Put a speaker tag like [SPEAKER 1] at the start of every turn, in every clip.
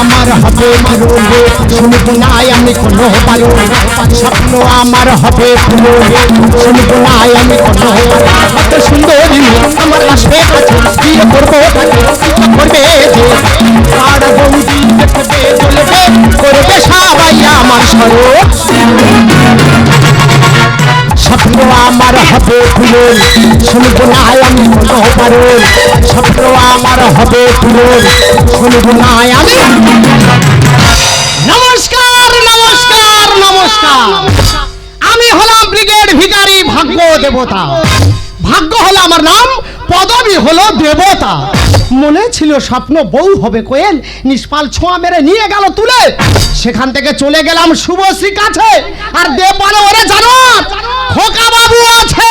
[SPEAKER 1] আমার হবে পুরো শুনব না আমি কোনো পারো স্বপ্ন আমার হবে পুরো শুনব না আমি কোনো কত সুন্দরী আমার কাছে বিয়ে করবো করবে যে আর বৌদি দেখবে বলবে করবে সবাই আমার স্বরূপ স্বপ্ন আমার হবে পূরণ শুনব না আমি কোনো পারো স্বপ্ন আমার হবে পূরণ শুনব না আমি নমস্কার নমস্কার নমস্কার আমি হলাম ব্রিগেড ভিখারি ভাগ্য দেবতা ভাগ্য হলো আমার নাম পদবী হলো দেবতা মনে ছিল স্বপ্ন বউ হবে কোয়েল নিষ্পাল ছোঁয়া মেরে নিয়ে গেল তুলে সেখান থেকে চলে গেলাম শুভশ্রী কাছে আর দেবপালে ওরে জানো খোকা বাবু আছে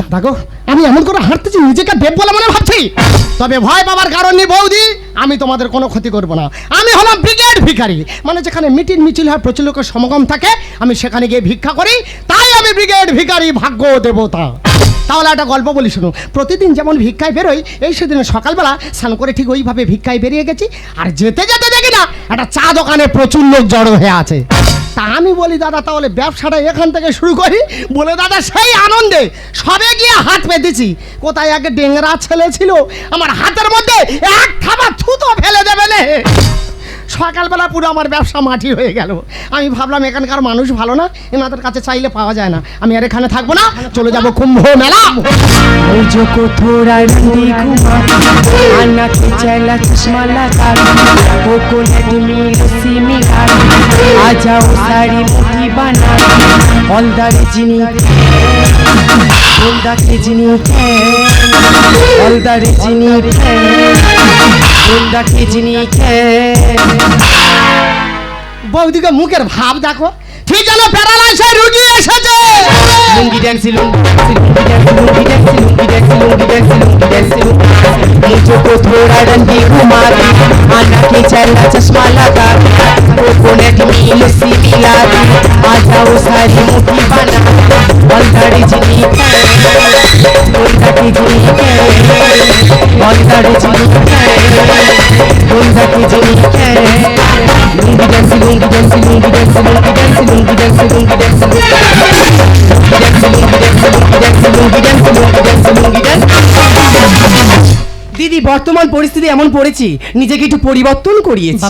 [SPEAKER 1] দাদা গো আমি এমন করে হাঁটতেছি নিজেকে দেব বলে মনে ভাবছি তবে ভয় পাবার কারণ নেই বৌদি আমি তোমাদের কোনো ক্ষতি করব না আমি হলাম ব্রিগেড ভিখারি মানে যেখানে মিটিং মিছিল হয় প্রচুর লোকের সমাগম থাকে আমি সেখানে গিয়ে ভিক্ষা করি তাই আমি ব্রিগেড ভিখারি ভাগ্য দেবতা তাহলে একটা গল্প বলি শুনো প্রতিদিন যেমন ভিক্ষায় বেরোই এই সেদিন সকালবেলা স্নান করে ঠিক ওইভাবে ভিক্ষায় বেরিয়ে গেছি আর যেতে যেতে দেখি না একটা চা দোকানে প্রচুর লোক জড়ো হয়ে আছে তা আমি বলি দাদা তাহলে ব্যবসাটা এখান থেকে শুরু করি বলে দাদা সেই আনন্দে সবে গিয়ে হাত পেতেছি কোথায় এক ডেংরা ছেলে ছিল আমার হাতের মধ্যে এক থাবা থুতো ফেলে দেবে না সকালবেলা পুরো আমার ব্যবসা মাটি হয়ে গেল আমি ভাবলাম এখানকার মানুষ ভালো না এনাদের কাছে চাইলে পাওয়া যায় না আমি আর এখানে থাকবো না চলে যাব কুম্ভ মেলা
[SPEAKER 2] मुझको थोड़ा रंडी घुमा आना के चला चश्मा लगा कोकोनट में लस्सी मिला आ जाओ साड़ी मुट्ठी बना हल्दर चीनी हल्दा के चीनी हल्दर चीनी हल्दा के चीनी
[SPEAKER 1] বৌদিকে মুখের ভাব দেখো ঠিক যেন প্যারালাইসিস রোগী এসেছে
[SPEAKER 2] lungi dance lungi dance lungi dance lungi dance lungi dance lungi dance मुझको थोड़ा रंगी घुमा दे आना के चला चश्मा लगा कोकोनट में लस्सी मिला दे आ जाओ सारी मुट्ठी बना हल्दड़ी चीनी हल्दड़ी चीनी हल्दड़ी चीनी हल्दड़ी चीनी lungi dance lungi dance lungi dance lungi dance lungi dance lungi dance दीदी बर्तमान परिस्थिति एमन पड़ेছি নিজেকে একটু পরিবর্তন করিয়েছি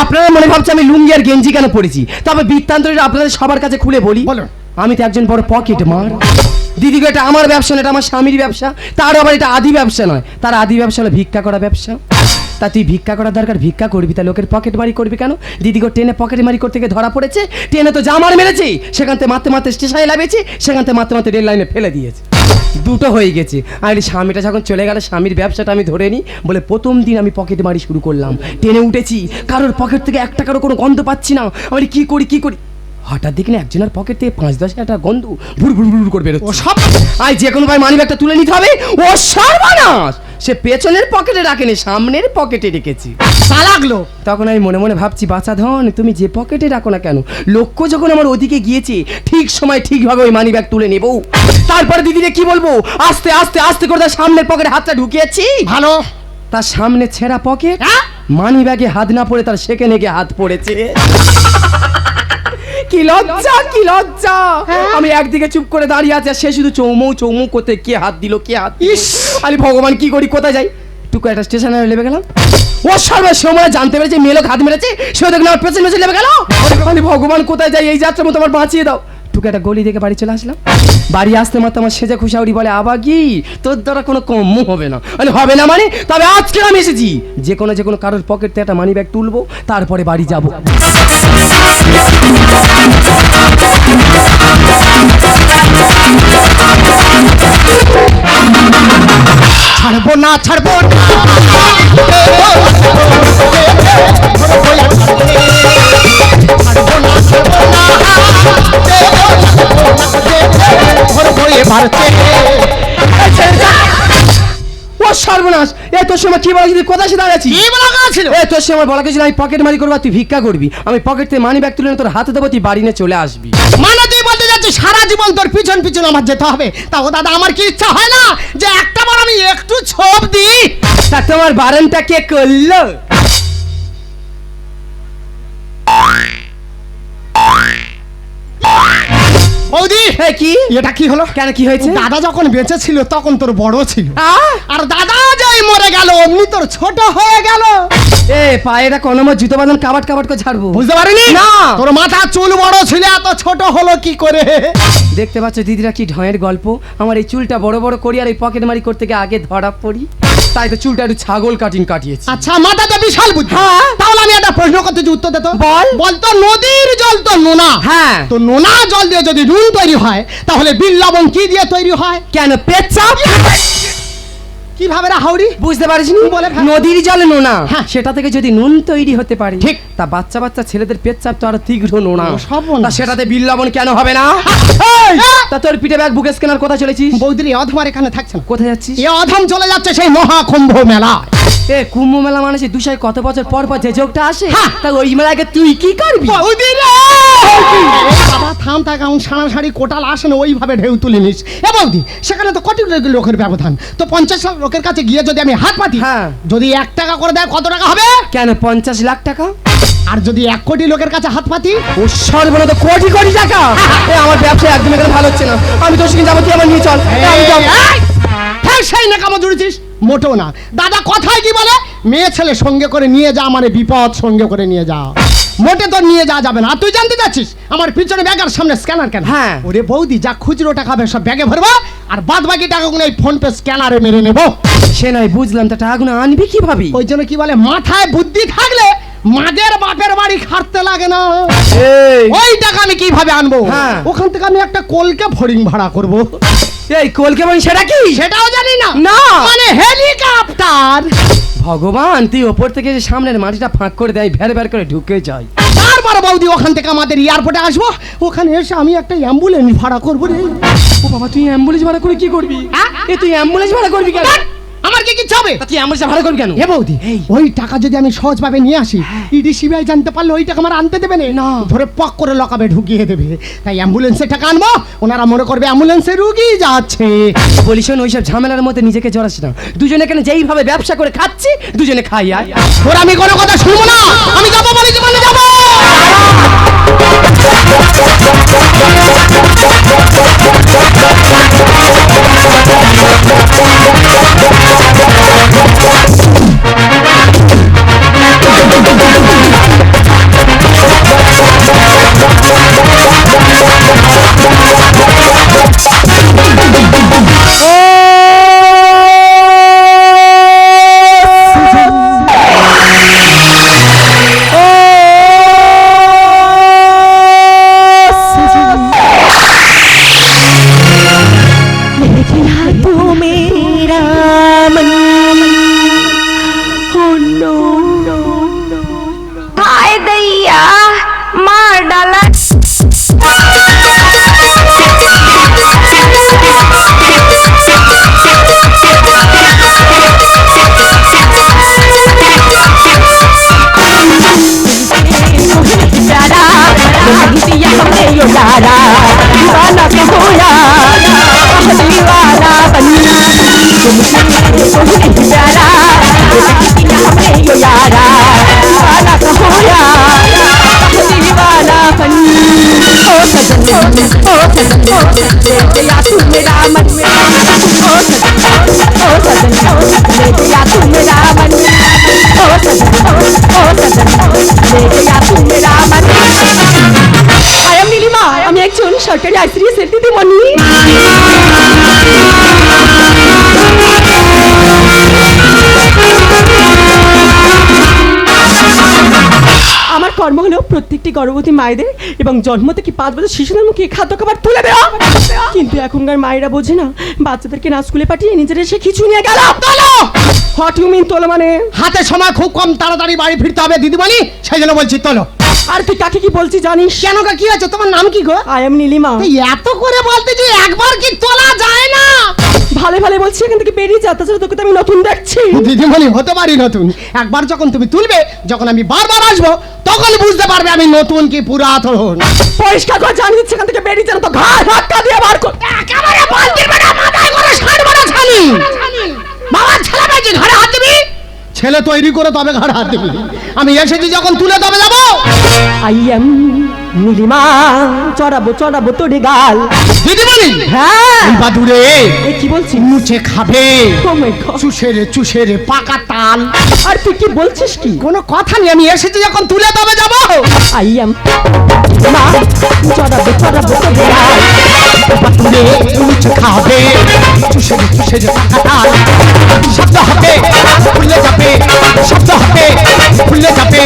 [SPEAKER 2] আপনারা মনে ভাবছে আমি লুঙ্গি আর গেঞ্জি কেন পরেছি তবে বৃত্তান্তটা আপনাদের সবার কাছে খুলে বলি
[SPEAKER 1] বলুন
[SPEAKER 2] আমি তো একজন বড় পকেট মার দিদি গো এটা আমার ব্যবসা না এটা আমার স্বামীর ব্যবসা তার আবার এটা আদি ব্যবসা নয় তার আদি ব্যবসা হলো ভিক্ষা করা ব্যবসা তা তুই ভিক্ষা করার দরকার ভিক্ষা করবি তা লোকের পকেট মারি করবি কেন দিদি গো ট্রেনে পকেট মারি করতে গিয়ে ধরা পড়েছে ট্রেনে তো জামার মেরেছি সেখান থেকে মারতে মারতে স্টেশনে লাভেছি সেখান থেকে মারতে মারতে রেল লাইনে ফেলে দিয়েছে দুটো হয়ে গেছে আর স্বামীটা যখন চলে গেল স্বামীর ব্যবসাটা আমি ধরে নিই বলে প্রথম দিন আমি পকেট মারি শুরু করলাম ট্রেনে উঠেছি কারোর পকেট থেকে 1 টাকারও কোনো গন্ধ পাচ্ছি না আমি কি করি হঠাৎ দেখি না একজনের পকেট থেকে 5-10 টাকা গন্ধ ভুর ভুর ভুর করে বেরোচ্ছে ও সব আই যে কোনো ভাই মানি ব্যাগটা তুলে নিতে হবে ও সর্বনাশ সে পেছনের পকেটে রাখেনি সামনের পকেটে রেখেছি
[SPEAKER 1] লাগলো
[SPEAKER 2] তখন আমি মনে মনে ভাবছি বাচ্চা ধন তুমি যে পকেটে রাখো না কেন লক্ষ্য যখন আমার ওদিকে গিয়েছে ঠিক সময় ঠিকভাবে ওই মানি ব্যাগ তুলে নেবো তারপরে দিদিরে কি বলবো আস্তে আস্তে আস্তে করে তার সামনের পকেটে হাতটা ঢুকিয়েছি
[SPEAKER 1] ভালো
[SPEAKER 2] তার সামনে ছেঁড়া পকেট মানি ব্যাগে হাত না পড়ে তার সেখানে গিয়ে হাত পড়েছে কি লজ্জা আমি একদিকে চুপ করে দাঁড়িয়ে আছি আর সে শুধু চৌমৌ করতে কে হাত দিল কে হাত আরে ভগবান কি করি কোথায় যাই টুকু একটা স্টেশনে লেবে গেলাম ও সর্বনাশ সময় জানতে পেরেছে মেয়ে লোক হাত মেরেছে সে দেখলাম আমার পেছনে লেবে গেল আরে ভগবান কোথায় যাই এই যাত্রার মতো আমার বাঁচিয়ে দাও টুকু একটা গলি থেকে বাড়ি চলে আসলাম বাড়ি আসতে মাত্র আমার সেজে খুশাউরি বলে আবা কি তোর দ্বারা কোনো কম হবে না হবে না মানে তবে আজকে আমি এসেছি যে কোনো কারোর পকেট থেকে একটা মানি ব্যাগ তুলবো তারপরে বাড়ি যাবো
[SPEAKER 1] ছাড়বো না ও
[SPEAKER 2] সর্বনাশ! এ তোর সময় কি বলা যদি কোথায় এসে দাঁড়াচ্ছি?
[SPEAKER 1] কি বলা কথা ছিল?
[SPEAKER 2] এ তোর সময় বলা গেছিল আমি পকেট মারি করবো আর তুই ভিক্ষা করবি। আমি পকেট থেকে মানি ব্যাগ তুলে এনে তোর হাতে দেবো, তুই বাড়ি নিয়ে চলে আসবি।
[SPEAKER 1] মানে তুই বলতে যাচ্ছিস সারা জীবন তোর পিছন পিছন আমার যেতে হবে? তাও দাদা আমার কি ইচ্ছা হয় না যে একটা বার আমি একটু ছোপ দিই?
[SPEAKER 2] তা তোমার বারণটা কে করলো?
[SPEAKER 1] বৌদি
[SPEAKER 2] এ কি?
[SPEAKER 1] এটা কি হলো?
[SPEAKER 2] কেন কি হয়েছে?
[SPEAKER 1] দাদা যখন বেঁচে ছিল তখন তোর বড় ছিল,
[SPEAKER 2] আহ!
[SPEAKER 1] আর দাদা যাই মরে গেল অমনি তোর ছোট হয়ে গেল।
[SPEAKER 2] এ পায়েটা কোনো মত জুতো বাঁধন কাবাট কাবাট করে ছাড়বো।
[SPEAKER 1] বুঝতে পারিনি?
[SPEAKER 2] না।
[SPEAKER 1] তোর মাথা চুল বড় ছিল এত ছোট হলো কি করে?
[SPEAKER 2] দেখতে পাচ্ছ দিদিরা কি ঢয়ের গল্প। আমার এই চুলটা বড় বড় করি আর এই পকেট মারি করতে গিয়ে আগে ধরা পড়ি, তাই তো চুলটা একটু ছাগল কাটিং কাটিয়েছি।
[SPEAKER 1] আচ্ছা মাথাতে বিশাল বুদ্ধি।
[SPEAKER 2] হ্যাঁ।
[SPEAKER 1] তাহলে আমি একটা প্রশ্ন করতে যে উত্তর দে তো।
[SPEAKER 2] বল।
[SPEAKER 1] বলতো নদীর জল তো নোনা,
[SPEAKER 2] হ্যাঁ।
[SPEAKER 1] তো নোনা জল দিয়ে যদি নুন তৈরি হয় তাহলে বিল লবণ কি দিয়ে তৈরি হয়?
[SPEAKER 2] কেন পেচ্ছাপ?
[SPEAKER 1] কিভাবে রে হাউড়ি?
[SPEAKER 2] বুঝতে পারিস নি?
[SPEAKER 1] বলে ফেল।
[SPEAKER 2] নদীর জলে নোনা,
[SPEAKER 1] হ্যাঁ।
[SPEAKER 2] সেটা থেকে যদি নুন তৈরি হতে পারে,
[SPEAKER 1] ঠিক।
[SPEAKER 2] তা বাচ্চা বাচ্চা ছেলেদের পেচ্ছাপ তো আরো তীক্ষ্ণ নোনা,
[SPEAKER 1] ও, সর্বনাশ।
[SPEAKER 2] তা সেটাতে বিল লবণ কেন হবে না?
[SPEAKER 1] এই!
[SPEAKER 2] তা তোর পিঠে ব্যাগ বুকে স্ক্যানার কোথায় চলেছিস?
[SPEAKER 1] বৌদির এই অধম আর এখানে থাকছে না।
[SPEAKER 2] কোথায় যাচ্ছিস?
[SPEAKER 1] এ অধম চলে যাচ্ছে সেই মহাকুম্ভ মেলা।
[SPEAKER 2] এ কুম্ভ মেলা মানে সে দুশায় কত বছর পর পর যে যোগটা আসে,
[SPEAKER 1] হ্যাঁ।
[SPEAKER 2] তা ওই মেলাকে তুই কি করবি?
[SPEAKER 1] বৌদি রে! বাবা থাম, তা কেমন সারা সারি কোটাল আসে না ওইভাবে ঢেউ তুলে নিস। এ বৌদি সেখানে তো কোটি লোকের ব্যবধান, তো 50 লাখ লোকের কাছে গিয়ে যদি আমি হাত পাতি,
[SPEAKER 2] হ্যাঁ।
[SPEAKER 1] যদি 1 টাকা করে দেয় কত টাকা হবে?
[SPEAKER 2] কেন 50 লাখ টাকা?
[SPEAKER 1] আর যদি 1 কোটি লোকের কাছে হাত পাতি?
[SPEAKER 2] ও সর্বনাশ, তো কোটি কোটি টাকা! এ আমার ব্যবসা একদম এখানে ভালো হচ্ছে না, আমি তোর সঙ্গে যাবো, তুই আমার নিয়ে চল। এ, আমি যাবো।
[SPEAKER 1] হ্যাঁ সেই না কামো জুড়েছিস? মোটেও না। দাদা কথায় কি বলে, মেয়ে ছেলে সঙ্গে করে নিয়ে যা মানে বিপদ সঙ্গে করে নিয়ে যা, মোটে তো নিয়ে যাওয়া যাবে না। আর তুই জানতে চাচ্ছিস আমার পিছনে ব্যাগ আর সামনে স্ক্যানার কেন?
[SPEAKER 2] হ্যাঁ।
[SPEAKER 1] ওরে বৌদি যা খুচরো টাকা হবে সব ব্যাগে ভরবো, আর বাদ বাকি টাকাগুলো এই ফোন পে স্ক্যানারে মেরে নেবো।
[SPEAKER 2] সে নাই বুঝলাম, তা টাকাগুলো আনবি কিভাবে?
[SPEAKER 1] ওই জন্য কি বলে মাথায় বুদ্ধি থাকলে মাদের বাপের বাড়ি খাটতে লাগে না।
[SPEAKER 2] এই
[SPEAKER 1] ওই টাকা আমি কিভাবে আনবো?
[SPEAKER 2] হ্যাঁ।
[SPEAKER 1] ওখান থেকে আমি একটা কলকে ফড়িং ভাড়া করব।
[SPEAKER 2] এই কলকে মানে সেটা কি?
[SPEAKER 1] সেটাও জানি না।
[SPEAKER 2] না।
[SPEAKER 1] মানে হেলিকপ্টার।
[SPEAKER 2] ভগবান, তুই ওপর থেকে যে সামনের মাটিটা ফাঁক করে দেয়, ভের ভের করে ঢুকে যায়।
[SPEAKER 1] তারপর বৌদি ওখান থেকে আমাদের এয়ারপোর্টে আসবো, ওখানে এসে আমি একটা অ্যাম্বুলেন্স ভাড়া করবো রে।
[SPEAKER 2] ও বাবা, তুই অ্যাম্বুলেন্স ভাড়া করে কি করবি?
[SPEAKER 1] হ্যাঁ?
[SPEAKER 2] এ তুই অ্যাম্বুলেন্স ভাড়া করবি কেন?
[SPEAKER 1] আমার কি কিচ্ছু হবে?
[SPEAKER 2] তা তুই অ্যাম্বুলেন্স ভাড়া করবি কেন?
[SPEAKER 1] এ বৌদি
[SPEAKER 2] এই।
[SPEAKER 1] ওই টাকা যদি আমি সহজভাবে নিয়ে আসি, ইডি সিবিআই জানতে পারলে ওই টাকা আমার আনতে দেবে
[SPEAKER 2] না।
[SPEAKER 1] ধরে পক করে লকাবে ঢুকিয়ে দেবে। তাই অ্যাম্বুলেন্সের টাকা আনবো, ওনারা মনে করবে অ্যাম্বুলেন্সে রুগী যাচ্ছে।
[SPEAKER 2] বলিস শোন, ওইসব ঝামেলার মধ্যে নিজেকে জড়াস না। দুজনে এখানে যেইভাবে ব্যবসা করে খাচ্ছি, দুজনে খাই আয়।
[SPEAKER 1] ওরা আমি কোনো কথা শুনবো না, আমি যাবো বলে জীবনে যাবো।
[SPEAKER 3] हाय दैया मार डाला दिया हमने यो यारा दीवाना के होया दीवाना बनिया प्यारा दिया हमने यो यारा दीवाना के होया दीवाना बनी ओ सजन ले गया तू मेरा मन ओ सजन ले गया तू मेरा मन ओ सजन ले गया तू मेरा मन I am নীলিমা, আমি একজন সরকারি আইসিডিএস এর দিদিমণি। আমার কর্ম হলো প্রত্যেকটি গর্ভবতী মায়েদের এবং জন্ম থেকে 5 বছর শিশুদের মুখে খাদ্য খাবার তুলে দেওয়া। কিন্তু এখনকার মায়েরা বোঝে না, বাচ্চাদেরকে না স্কুলে পাঠিয়ে নিজেরা সে কিছু নিয়ে গেল। তোলো! হোয়াট ইউ মিন তোলো মানে?
[SPEAKER 1] হাতে সময় খুব কম, তাড়াতাড়ি বাড়ি ফিরতে হবে দিদিমণি, সেই জন্য বলছি তোলো।
[SPEAKER 3] আর তুই কাকে কি বলছিস জানিস?
[SPEAKER 1] কেন গো, কি আছে? তোমার নাম কি গো?
[SPEAKER 3] I am Nilima.
[SPEAKER 1] তুই এত করে বলতে যে একবার কি তোলা যায় না?
[SPEAKER 3] ভালো ভালো বলছি, এখান থেকে বেরিয়ে যা, তাছাড়া তোকে তো আমি নতুন দেখছি।
[SPEAKER 1] দিদিমণি, হতে পারি নতুন। একবার যখন তুমি তুলবে, যখন আমি বারবার আসবো, তখন বুঝতে পারবে আমি নতুন কি পুরাতন।
[SPEAKER 3] পরিষ্কার করে জানিয়ে দিচ্ছি, এখান থেকে বেরিয়ে যা, না তো ঘাড় ধাক্কা দিয়ে বার কর।
[SPEAKER 1] একেবারে বালতির বেটা মাথায় করে ছাড়বো না ছানি। বাবার ছেলে মেয়েকে ঘাড়ে হাত দিবি? ছেলে তৈরি করে তবে ঘাড়ে হাত দিবি। আমি এসেছি যখন তুলে তবে যাবো।
[SPEAKER 3] আই এম নীলিমা, চড়াবো চড়াবো তোরে গাল।
[SPEAKER 1] দিদিমণি,
[SPEAKER 3] হ্যাঁ,
[SPEAKER 1] বাদুরে
[SPEAKER 3] এ কি বলছিস?
[SPEAKER 1] মুছে খাবে,
[SPEAKER 3] Oh my God!
[SPEAKER 1] চুষে রে পাকা তাল।
[SPEAKER 3] আর তুই কি বলছিস কি?
[SPEAKER 1] কোনো কথা নেই, আমি এসেছি যখন তুলে তবে যাবো।
[SPEAKER 3] আই এম মা, চড়াবো চড়াবো তোরে গাল।
[SPEAKER 1] বাদুরে মুছে খাবে, চুষে রে পাকা তাল। শব্দ হবে খুলে যাবে, শব্দ হবে খুলে যাবে,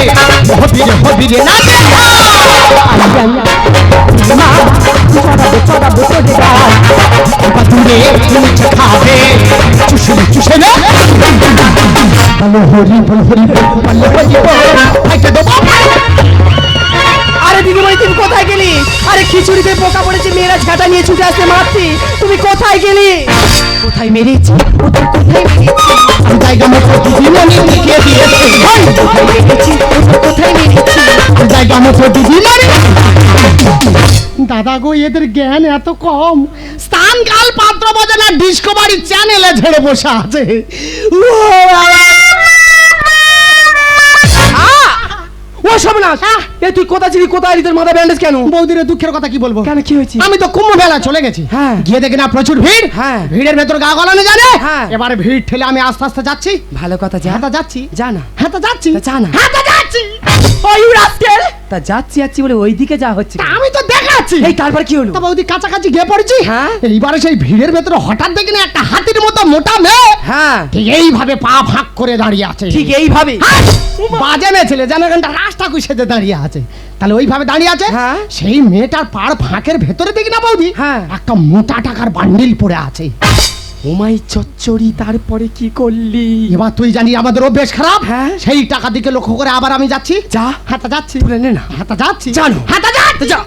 [SPEAKER 1] হবিরে নাচে।
[SPEAKER 3] আই এম মা, চড়াবো চড়াবো তোরে গাল।
[SPEAKER 1] বাদুরে মুছে খাবে, চুষে রে। বলো হরি বল হরি বল হরি বল, ভাইকে দেবো।
[SPEAKER 2] আরে দিদিমণি, তুমি কোথায় গেলি? আরে খিচুড়িতে পোকা পড়েছে, মেয়েরা ঝাঁটা নিয়ে ছুটে আসতে মারছি। তুমি কোথায় গেলি? কোথায় মেরেছি? কোথায় মেরেছি?
[SPEAKER 1] জায়গা মতো দিদিমণি লিখে দিয়েছে।
[SPEAKER 2] কোথায় মেরেছি? কোথায় মেরেছি?
[SPEAKER 1] জায়গা মতো দিদিমণি। দাদা গো, এদের জ্ঞান এত কম। স্থান কাল পাত্র বোঝে না, ডিসকভারি চ্যানেলে ঝেড়ে বসে আছে।
[SPEAKER 2] ও সর্বনাশ! এ তুই কোথায় ছিলি? কোথায় এলি? তোর মাথা ব্যান্ডেজ কেন?
[SPEAKER 1] বৌদিরে দুঃখের কথা কি বলবো?
[SPEAKER 2] কেন, কি হয়েছে?
[SPEAKER 1] আমি তো কুম্ভ মেলা চলে গেছি।
[SPEAKER 2] হ্যাঁ।
[SPEAKER 1] গিয়ে দেখি না প্রচুর ভিড়।
[SPEAKER 2] হ্যাঁ।
[SPEAKER 1] ভিড়ের ভেতর গা গলানো জানে।
[SPEAKER 2] হ্যাঁ।
[SPEAKER 1] এবারে ভিড় ঠেলে আমি আস্তে আস্তে যাচ্ছি।
[SPEAKER 2] ভালো কথা, যা।
[SPEAKER 1] হ্যাঁ তা যাচ্ছি।
[SPEAKER 2] যা না।
[SPEAKER 1] হ্যাঁ তা যাচ্ছি।
[SPEAKER 2] তা যা না।
[SPEAKER 1] হ্যাঁ তা যাচ্ছি।
[SPEAKER 3] ওই রাস্কেল,
[SPEAKER 2] তা যাচ্ছি যাচ্ছি বলে ওইদিকে যা হচ্ছে
[SPEAKER 1] তা
[SPEAKER 2] কেন?
[SPEAKER 1] আমি তো দেখাচ্ছি।
[SPEAKER 2] এই তারপর কি হলো?
[SPEAKER 1] তা বৌদি কাছাকাছি গিয়ে পড়েছি।
[SPEAKER 2] হ্যাঁ।
[SPEAKER 1] এইবারে সেই ভিড়ের ভেতরে হঠাৎ দেখি না একটা হাতির মতো মোটা মেয়ে
[SPEAKER 2] হ্যাঁ,
[SPEAKER 1] ঠিক এইভাবে পা ফাঁক করে দাঁড়িয়ে আছে।
[SPEAKER 2] ঠিক এইভাবে।
[SPEAKER 1] হ্যাঁ, বাজে মেয়ে ছেলে যেন এখানটা রাস্তা কুইসেতে দাঁড়িয়ে আছে। তাহলে ওইভাবে দাঁড়িয়ে আছে।
[SPEAKER 2] হ্যাঁ।
[SPEAKER 1] সেই মেয়েটার পাড় ফাঁকের ভেতরে দেখি না বৌদি,
[SPEAKER 2] হ্যাঁ।
[SPEAKER 1] একটা মোটা টাকার বান্ডিল পড়ে আছে।
[SPEAKER 2] ওমাই চচ্চড়ি, তারপরে কি করলি?
[SPEAKER 1] এবার তুই জানি আমাদের অভ্যেস খারাপ।
[SPEAKER 2] হ্যাঁ।
[SPEAKER 1] সেই টাকা দিকে লক্ষ্য করে আবার আমি যাচ্ছি।
[SPEAKER 2] যা।
[SPEAKER 1] হাতা যাচ্ছি।
[SPEAKER 2] তুলে নে না।
[SPEAKER 1] হাতা যাচ্ছি।
[SPEAKER 2] জানো।
[SPEAKER 1] হাতা যাচ্ছি।
[SPEAKER 2] যা।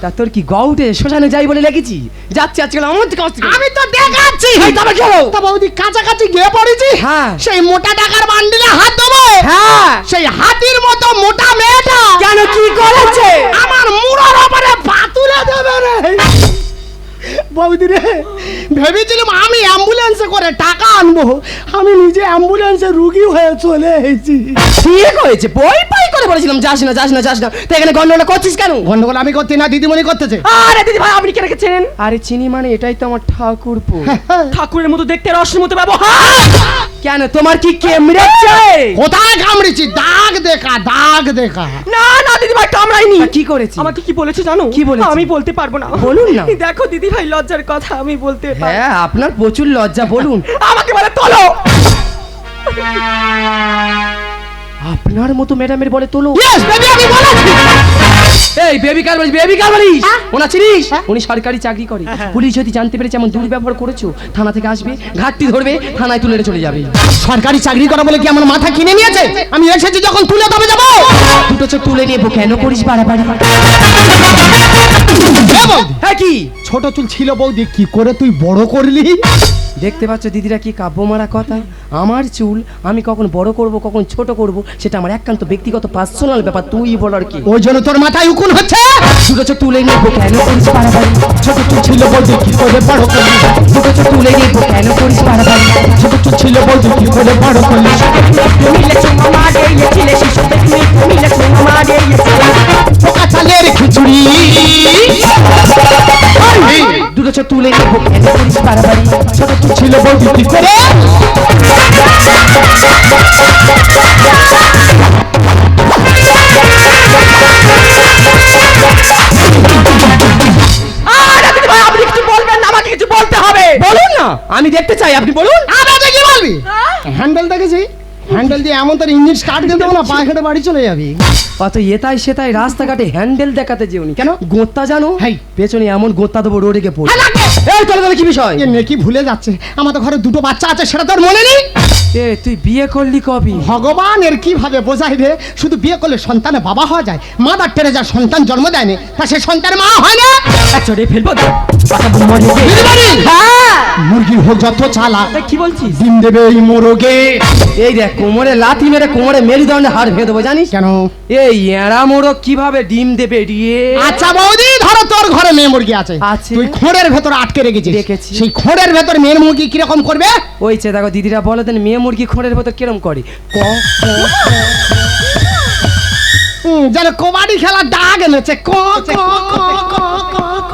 [SPEAKER 2] তা তোর কি গউটে শ্মশানে যাই বলে লেগেছি? যাচ্ছি আজকাল আমার দিকে আসছে।
[SPEAKER 1] আমি তো দেখাচ্ছি।
[SPEAKER 2] এই তবে কি হলো?
[SPEAKER 1] তা বৌদি কাছাকাছি গিয়ে পড়েছি।
[SPEAKER 2] হ্যাঁ।
[SPEAKER 1] সেই মোটা টাকার বান্ডিলে হাত দেবো।
[SPEAKER 2] হ্যাঁ।
[SPEAKER 1] সেই হাতির মতো মোটা মেয়েটা
[SPEAKER 2] কেন, কি করেছে?
[SPEAKER 1] আমার মুড়োর ওপরে পা তুলে দেবে রে। বৌদি রে, ভেবেছিলাম আমি অ্যাম্বুলেন্সে করে টাকা আনবো, আমি নিজে অ্যাম্বুলেন্সে রুগী হয়ে চলে এসেছি।
[SPEAKER 2] ঠিক হয়েছে, বই পাই করে বলেছিলাম যাস না যাস না যাস না। তো এখানে গন্ডগোলটা করছিস কেন?
[SPEAKER 1] গন্ডগোল আমি করছি না, দিদিমণি করতেছে।
[SPEAKER 3] আরে দিদি ভাই, আপনি কে রেখেছেন?
[SPEAKER 2] আরে চিনি মানে এটাই তো আমার ঠাকুরপো।
[SPEAKER 3] ঠাকুরের মতো দেখতে, রসের মতো ব্যবহার।
[SPEAKER 2] কেন, তোমার কি কেমড়েছে?
[SPEAKER 1] কোথায় কামড়েছি? দাগ দেখা, দাগ দেখা।
[SPEAKER 3] না না দিদি ভাই, কামড়াইনি।
[SPEAKER 2] তা কি করেছি?
[SPEAKER 3] আমাকে কি বলেছে জানো?
[SPEAKER 2] কি বলেছে?
[SPEAKER 3] আমি বলতে পারবো না।
[SPEAKER 2] বলুন না।
[SPEAKER 3] দেখো দিদি ভাই, লজ্জার কথা আমি বলতে পারবো।
[SPEAKER 2] হ্যাঁ, আপনার প্রচুর লজ্জা, বলুন।
[SPEAKER 3] আমাকে বলে তোলো।
[SPEAKER 2] আপনার মতো ম্যাডামের বলে তোলো?
[SPEAKER 1] ইয়েস বেবি, আমি বলেছি।
[SPEAKER 2] এই বেবি কার বলিস? বেবি কার বলিস? ওনা চিনিস? উনি সরকারি চাকরি করে। পুলিশ যদি জানতে পেরেছে এমন দুর্ব্যবহার করেছো, থানা থেকে আসবে, ঘাটতি ধরবে, থানায় তুলে চলে যাবে।
[SPEAKER 1] সরকারি চাকরি করা বলে কি আমার মাথা কিনে নিয়েছে? আমি এসেছি যখন তুলে তবে যাবো।
[SPEAKER 2] দুটো চোখ তুলে নেবো, কেন করিস বাড়াবাড়ি? হ্যাঁ, কি
[SPEAKER 1] ছোট চুল ছিল বৌদি, কি করে তুই বড় করলি?
[SPEAKER 2] দেখতে পাচ্ছ দিদিরা, কি কাব্য মারা কথা। আমার চুল আমি কখন বড় করব, কখন ছোট করব, সেটা আমার একান্ত ব্যক্তিগত পার্সোনাল ব্যাপার। তুই বলার কি?
[SPEAKER 1] ওই জন্য তোর মাথায় উকুন হচ্ছে।
[SPEAKER 2] দুটো চোখ তুলে নেবো, কেন করিস বাড়াবাড়ি?
[SPEAKER 1] ছোট চুল ছিল বৌদি, কি করে বড় করলি?
[SPEAKER 2] দুটো চোখ তুলে নেবো, কেন করিস বাড়াবাড়ি?
[SPEAKER 1] ছোট চুল ছিল বৌদি, কি করে বড় করলি?
[SPEAKER 3] মিলেছো মামা দিয়েছিলে শিশুতে, মিলেছো মামা দিয়েছিলে।
[SPEAKER 1] পোকা চালের খিচুড়ি।
[SPEAKER 2] দুটো চোখ তুলে নেবো, কেন করিস বাড়াবাড়ি?
[SPEAKER 1] ছোট চুল ছিল বৌদি, কি করে?
[SPEAKER 3] আরে দিদি ভাই, আপনি কিছু বলবেন না, আমাকে কিছু বলতে হবে।
[SPEAKER 2] বলুন না, আমি দেখতে চাই, আপনি বলুন।
[SPEAKER 1] আরে তুই কি বলবি? হ্যান্ডেল দেখেছি? হ্যান্ডেল দিয়ে এমন তোর ইঞ্জিন স্টার্ট দিয়ে দেবো না, পায়ে হেঁটে বাড়ি চলে যাবি।
[SPEAKER 2] অত এতাই সেতাই রাস্তাঘাটে হ্যান্ডেল দেখাতে যেওনি।
[SPEAKER 1] কেন?
[SPEAKER 2] গোত্তা জানো?
[SPEAKER 1] হেই।
[SPEAKER 2] পেছনে এমন গোত্তা দেবো রোডে গিয়ে পড়ে।
[SPEAKER 1] হ্যাঁ, লাগবে।
[SPEAKER 2] এই চলে গেলে কি বিষয়?
[SPEAKER 1] এ মেয়ে কি ভুলে যাচ্ছে, আমাদের ঘরে দুটো বাচ্চা আছে, সেটা তোর মনে নেই?
[SPEAKER 2] এ তুই বিয়ে করলি কবি?
[SPEAKER 1] ভগবান এর কিভাবে বোঝাই রে, শুধু বিয়ে করলে সন্তানের বাবা হওয়া যায়, মাদার টেরেজা সন্তান জন্ম দেয়নি, তা সে সন্তানের মা হয় না?
[SPEAKER 2] চড়ে ফেলবো।
[SPEAKER 1] দিদিমণি,
[SPEAKER 2] হ্যাঁ
[SPEAKER 1] মুরগি হোক যত চালা,
[SPEAKER 2] কি বলছিস?
[SPEAKER 1] ডিম দেবে এই মোরগে।
[SPEAKER 2] এই দেখ কোমরে লাথি মেরে কোমরে মেরুদণ্ডে হাড় ভেঙে দেবো জানিস?
[SPEAKER 1] কেন?
[SPEAKER 2] এই এড়া মোড়ক কিভাবে ডিম দেবে রে?
[SPEAKER 1] আচ্ছা বৌদি, ধরো তোর ঘরে মেয়ে মুরগি আছে,
[SPEAKER 2] আছে।
[SPEAKER 1] তুই খোঁড়ের ভেতর আটকে রেখেছিস,
[SPEAKER 2] রেখেছি।
[SPEAKER 1] সেই খোঁড়ের ভেতর মেয়ের মুরগি কিরকম করবে?
[SPEAKER 2] ওই চে দেখো দিদিরা বলে দেন মেয়ে মুরগি খোঁড়ের ভেতর কিরম করে
[SPEAKER 1] যেন কবাডি খেলার ডাক এনেছে, ক ক ক ক ক ক।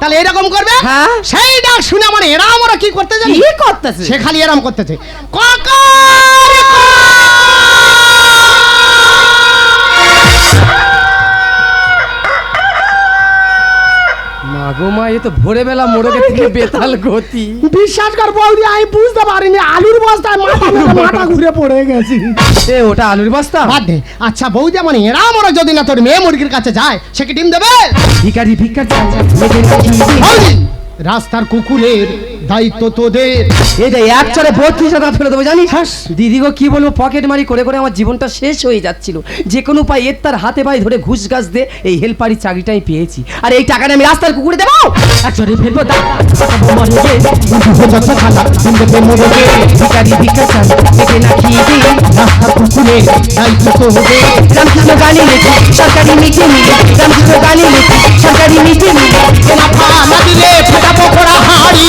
[SPEAKER 1] তাহলে এরকম করবে?
[SPEAKER 2] হ্যাঁ।
[SPEAKER 1] সেই ডাক শুনে মানে এরা আমরা কি করতে জানি?
[SPEAKER 2] কি করতেছে?
[SPEAKER 1] সে খালি এরম করতেছে, ক ক।
[SPEAKER 2] মাগো মা এ তো ভোরে বেলা মোড়কে থেকে বেতাল গতি।
[SPEAKER 1] বিশ্বাস কর বৌদি, আমি বুঝতে পারিনি, আলুর বস্তায় মাথা ঘুরে পড়ে গেছি।
[SPEAKER 2] এ ওটা আলুর বস্তা?
[SPEAKER 1] বাদ দে। আচ্ছা বৌদি, মানে এরা আমরা যদি না তোর মেয়ে মুরগির কাছে যায়, সে কি ডিম দেবে?
[SPEAKER 2] ভিখারি ভিক্ষা
[SPEAKER 1] বৌদি, রাস্তার কুকুরের দায়িত্ব তোদের।
[SPEAKER 2] এই যে এক চড়ে 32 দাঁত ফেলে দেবো জানিস? দিদি গো কি বলবো, পকেট মারি করে করে আমার জীবনটা শেষ হয়ে যাচ্ছিল। যে কোনো উপায় এর তার হাতে পায়ে ধরে ঘুষ গাছ দিয়ে এই হেল্পারি চাকরিটা আমি পেয়েছি, আর এই টাকাটা আমি রাস্তার কুকুরে দেবো। এক চড়ে ফেলবো দাঁত ভিখারি ভিক্ষা চান পেটে না খেয়ে দে।
[SPEAKER 1] রাস্তার কুকুরের দায়িত্ব তোদের।
[SPEAKER 2] রামকৃষ্ণ গানে লেখে সরকারি মিটে মিলে, রামকৃষ্ণ গানে লেখে সরকারি মিটে মিলে।
[SPEAKER 1] মাথা না দিলে ফেটাবো পোড়া হাঁড়ি।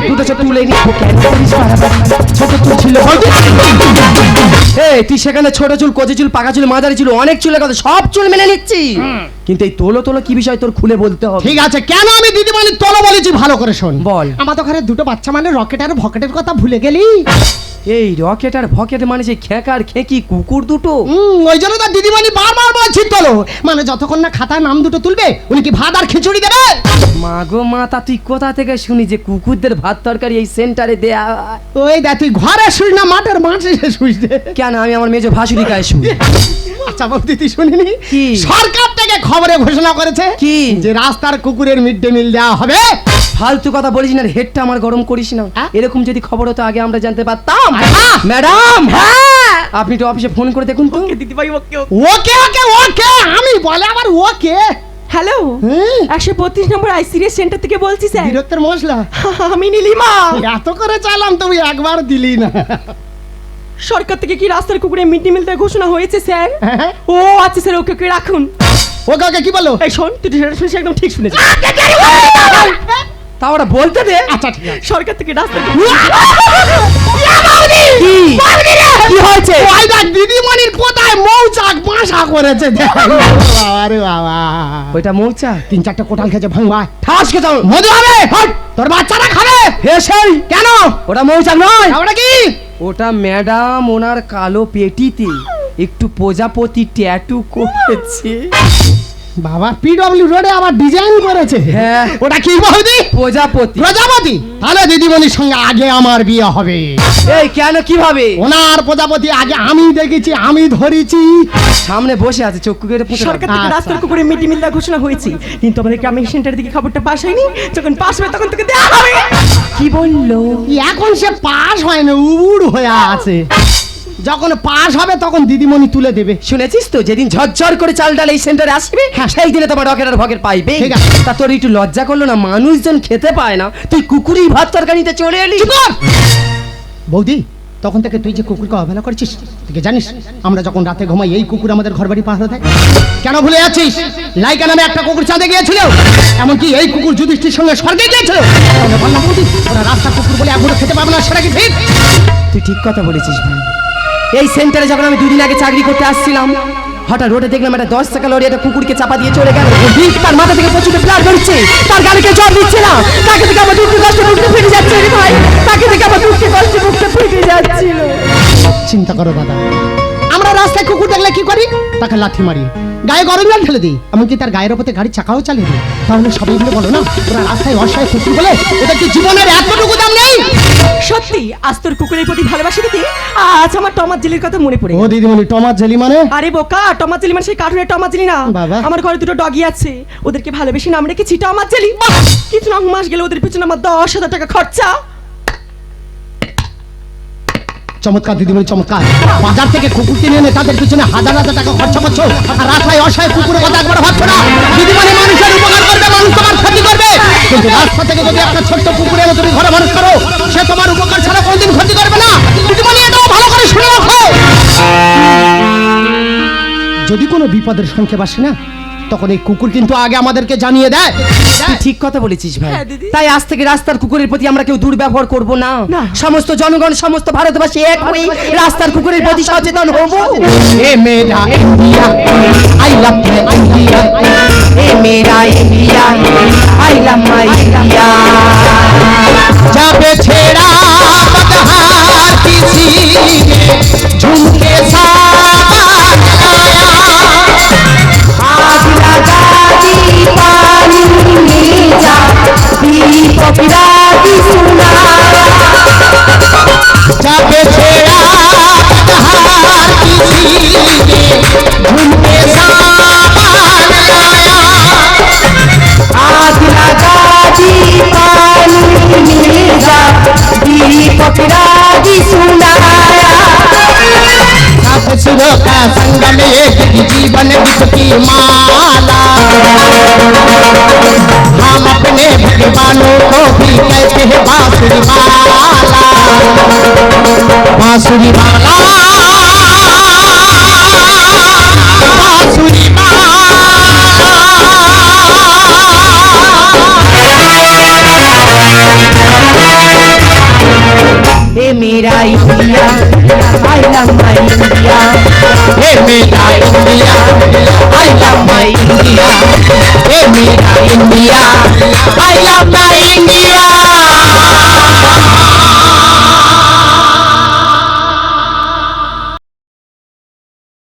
[SPEAKER 2] দুটো ছোট তুলে নিয়ে কেন করিস বাড়াবাড়ি? ছোট চুল ছিল বলতে? এই তুই সেখানে ছোট চুল, কচি চুল, পাকা চুল, মাঝারি চুল, অনেক চুলের কথা সব চুল মেনে নিচ্ছি, কিন্তু এই তোলো তোলো কি বিষয় তোর খুলে বলতে হবে।
[SPEAKER 1] ঠিক আছে, কেন আমি দিদিমণি তোলো বলেছি ভালো করে শোন।
[SPEAKER 2] বল।
[SPEAKER 1] আমাদের ঘরে দুটো বাচ্চা, মানে রকেট আর ভকেটের কথা ভুলে গেলি?
[SPEAKER 2] এই রকেট আর ভকেট মানে সেই খেঁকার খেঁকি কুকুর দুটো।
[SPEAKER 1] ওই জন্য তো দিদিমণি বারবার বলছি তোলো, মানে যতক্ষণ না খাতায় নাম দুটো তুলবে, উনি কি ভাত আর খিচুড়ি দেবে?
[SPEAKER 2] মা গো মা, তা তুই কোথা থেকে শুনি যে কুকুরদের ভাত তরকারি এই সেন্টারে দেয়া হয়?
[SPEAKER 1] ওই দেখ, তুই ঘরে শুই না মাঠের মাঠে শুইস রে।
[SPEAKER 2] কেন, আমি আমার মেজো ভাসুরি গায়ে শুই।
[SPEAKER 1] আচ্ছা বৌদি, তুই শুনিনি
[SPEAKER 2] কি?
[SPEAKER 1] সরকার থেকে খবরে ঘোষণা করেছে
[SPEAKER 2] কি?
[SPEAKER 1] যে রাস্তার কুকুরের মিড ডে মিল দেওয়া হবে।
[SPEAKER 2] ফালতু কথা বলিস না, হেডটা আমার গরম করিস না।
[SPEAKER 1] হ্যাঁ?
[SPEAKER 2] এরকম যদি খবর হতো আগে আমরা জানতে পারতাম।
[SPEAKER 1] আহা!
[SPEAKER 2] ম্যাডাম,
[SPEAKER 1] হ্যাঁ,
[SPEAKER 2] আপনি তো অফিসে ফোন করে দেখুন তো।
[SPEAKER 3] দিদিভাই ওকে
[SPEAKER 1] ওকে ওকে ওকে, আমি বলে আবার ওকে।
[SPEAKER 3] হ্যালো,
[SPEAKER 1] হুম,
[SPEAKER 3] 132 নম্বর আইসিডিএস সেন্টার থেকে বলছি স্যার।
[SPEAKER 1] বিরক্তের মশলা
[SPEAKER 3] আমি নীলিমা।
[SPEAKER 1] এত করে চাইলাম, তুমি একবার দিলি না।
[SPEAKER 3] সরকার থেকে কি রাস্তার কুকুরে মিড ডে মিল দেওয়ার ঘোষণা হয়েছে স্যার?
[SPEAKER 1] হ্যাঁ।
[SPEAKER 3] ও আচ্ছা স্যার, ওকে ওকে রাখুন।
[SPEAKER 1] ওকে ওকে কি বললো?
[SPEAKER 3] এই শোন, তুই যেটা শুনেছিস একদম ঠিক শুনেছিস।
[SPEAKER 2] তা ওরা বলতে দে।
[SPEAKER 1] আচ্ছা ঠিক আছে।
[SPEAKER 3] সরকার থেকে রাস্তার
[SPEAKER 2] কি কি হয়েছে?
[SPEAKER 1] ওই দেখ, দিদিমণির কোথায় মৌচাক বাসা করেছে দেখ। আরে বাবা,
[SPEAKER 2] ওইটা মৌচা
[SPEAKER 1] 3-4টা কোটাল খেয়েছে ভাঙবাই।
[SPEAKER 2] ঠাস কে যাও।
[SPEAKER 1] মধু হবে, হট, তোর বাচ্চারা খাবে।
[SPEAKER 2] হে সেই
[SPEAKER 1] কেন?
[SPEAKER 2] ওটা মৌচা নয়,
[SPEAKER 1] ওটা কি?
[SPEAKER 2] ওটা ম্যাডাম ওনার কালো পেটিতে একটু প্রজাপতি ট্যাটু করেছে।
[SPEAKER 1] বাবা, পিডব্লিউ রোডে আবার ডিজাইন করেছে।
[SPEAKER 2] হ্যাঁ।
[SPEAKER 1] ওটা কি বৌদি?
[SPEAKER 2] প্রজাপতি।
[SPEAKER 1] প্রজাপতি? তাহলে দিদিমণির সঙ্গে আগে আমার বিয়ে হবে।
[SPEAKER 2] এই কেন, কিভাবে?
[SPEAKER 1] ওনার প্রজাপতি আগে আমি দেখেছি, আমি ধরেছি।
[SPEAKER 2] সামনে বসে আছে চক্ষু কেটে পুঁতে
[SPEAKER 3] সরকার
[SPEAKER 2] রাখো।
[SPEAKER 3] থেকে
[SPEAKER 1] আচ্ছা।
[SPEAKER 3] রাস্তার কুকুরে মিড ডে মিল দেওয়ার ঘোষণা হয়েছে, কিন্তু আমাদের গ্রামীণ সেন্টার থেকে খবরটা পাস হয়নি। যখন পাস হবে তখন তোকে দেওয়া হবে।
[SPEAKER 2] কি বললো?
[SPEAKER 1] এখন সে পাস হয় না, উড় হয়ে আছে। যখন পাস হবে তখন দিদিমণি তুলে দেবে।
[SPEAKER 2] শুনেছিস তো, যেদিন ঝরঝর করে চাল ডাল এই সেন্টারে আসবে সেই দিনে তোমার রকেট আর ভকেট পাইবে।
[SPEAKER 1] ঠিক আছে।
[SPEAKER 2] তা তোর একটু লজ্জা করলো না? মানুষজন খেতে পায় না, তুই কুকুরই ভাত তরকারিতে চলে এলি।
[SPEAKER 1] চুপ কর! বৌদি, তখন থেকে তুই যে কুকুরকে অবহেলা করছিস, তুই কি জানিস আমরা যখন রাতে ঘুমাই এই কুকুর আমাদের ঘর বাড়ি পাহারা দেয়? কেন ভুলে যাচ্ছিস? লাইকা নামে একটা কুকুর চাঁদে গিয়েছিল, এমনকি এই কুকুর যুধিষ্ঠির সঙ্গে স্বর্গে গিয়েছিল। তাহলে বললাম বৌদি, ওরা রাস্তা কুকুর বলে এখনো খেতে পাবে না, সেটা কি ঠিক?
[SPEAKER 2] তুই ঠিক কথা বলেছিস ভাই। এই সেন্টারে যখন আমি 2 দিন আগে চাকরি করতে আসছিলাম, হঠাৎ রোডে দেখলাম একটা 10 টাকা লরি একটা কুকুরকে চাপা দিয়ে চলে গেল। তার মাথা থেকে প্রচুর ব্লাড বেরোচ্ছে, তার গাড়িকে জল দিচ্ছে না। তাকে থেকে আমার দুঃখে কষ্ট বুকতে ফেটে যাচ্ছে রে ভাই, তাকে থেকে আমার দুঃখে কষ্ট বুকতে ফেটে যাচ্ছিল।
[SPEAKER 1] চিন্তা করো দাদা, আমরা রাস্তায় কুকুর দেখলে কি করি? তাকে লাথি মারি। গায়ে গরম জল ঢেলে দিই, এমনকি তার গায়ের ওপরে গাড়ির চাকাও চালিয়ে দিই, তাহলে সবাই মিলে বলো না ওরা রাস্তায় অসহায় কুকুর বলে ওদের কি জীবনের এতটুকু দাম নেই?
[SPEAKER 3] সত্যি আজ তোর কুকুরের প্রতি ভালোবাসা দিতে আজ আমার টমাস জেলির কথা মনে পড়ে
[SPEAKER 1] ও
[SPEAKER 3] গেল।
[SPEAKER 1] দিদিমণি, টমাস জেলি মানে?
[SPEAKER 3] আরে বোকা, টমাস জেলি মানে সেই কার্টুনের টমাস জেলি না।
[SPEAKER 1] বাবা।
[SPEAKER 3] আমার ঘরে দুটো ডগি আছে, ওদেরকে ভালোবেসে নাম রেখেছি টমাস জেলি। কিছু না মাস গেলে ওদের পিছনে আমার 10,000 টাকা খরচা।
[SPEAKER 1] চমৎকার দিদিমণি, চমৎকার। বাজার থেকে কুকুর কিনে এনে তাদের পিছনে হাজার হাজার টাকা খরচা করছো, আর রাস্তায় অসহায় কুকুরের কথা একবার ভাবছো না? দিদিমণি, মানুষের উপকার করবে, মানুষ তোমার ক্ষতি করবে, কিন্তু রাস্তা থেকে যদি একটা ছোট্ট কুকুর এনে তুমি ঘরে মানুষ করো, সে তোমার উপকার ছাড়া কোনোদিন ক্ষতি করবে না। দিদিমণি, এটাও ভালো করে শুনে রাখো। যদি কোনো বিপদের সংক্ষেপ আসে না, তখন এই কুকুর কিন্তু আগে আমাদেরকে জানিয়ে দেয়।
[SPEAKER 2] তুই ঠিক কথা বলেছিস ভাই।
[SPEAKER 3] হ্যাঁ, দিদি।
[SPEAKER 2] তাই আজ থেকে রাস্তার কুকুরের প্রতি আমরা কেউ দুর্ব্যবহার করব না।
[SPEAKER 3] না।
[SPEAKER 2] সমস্ত জনগণ, সমস্ত ভারতবাসী এক হয়ে রাস্তার কুকুরের প্রতি সচেতন হব।
[SPEAKER 1] এ মেয়েরা India, I love India,
[SPEAKER 2] A Mera India, I love my India.
[SPEAKER 1] যাবে ছেড়া बदहार किसी ने झुमके
[SPEAKER 2] आज लगा दी पानी में जा, दीपक राती सुनाया।
[SPEAKER 1] जाके छेड़ा बदहार किसी ने झुमके
[SPEAKER 2] आज लगा दी पानी में जा, दीपक राती सुनाया।
[SPEAKER 1] सुरों का संग में जीवन की माला, हम अपने भगवानों को भी कहते हैं बांसुरी वाला, बांसुरी वाला, बांसुरी
[SPEAKER 2] ए मेरा India, I love my India.
[SPEAKER 1] हे मेरा India, I love my India, हे मेरा इंडिया, आई लव माय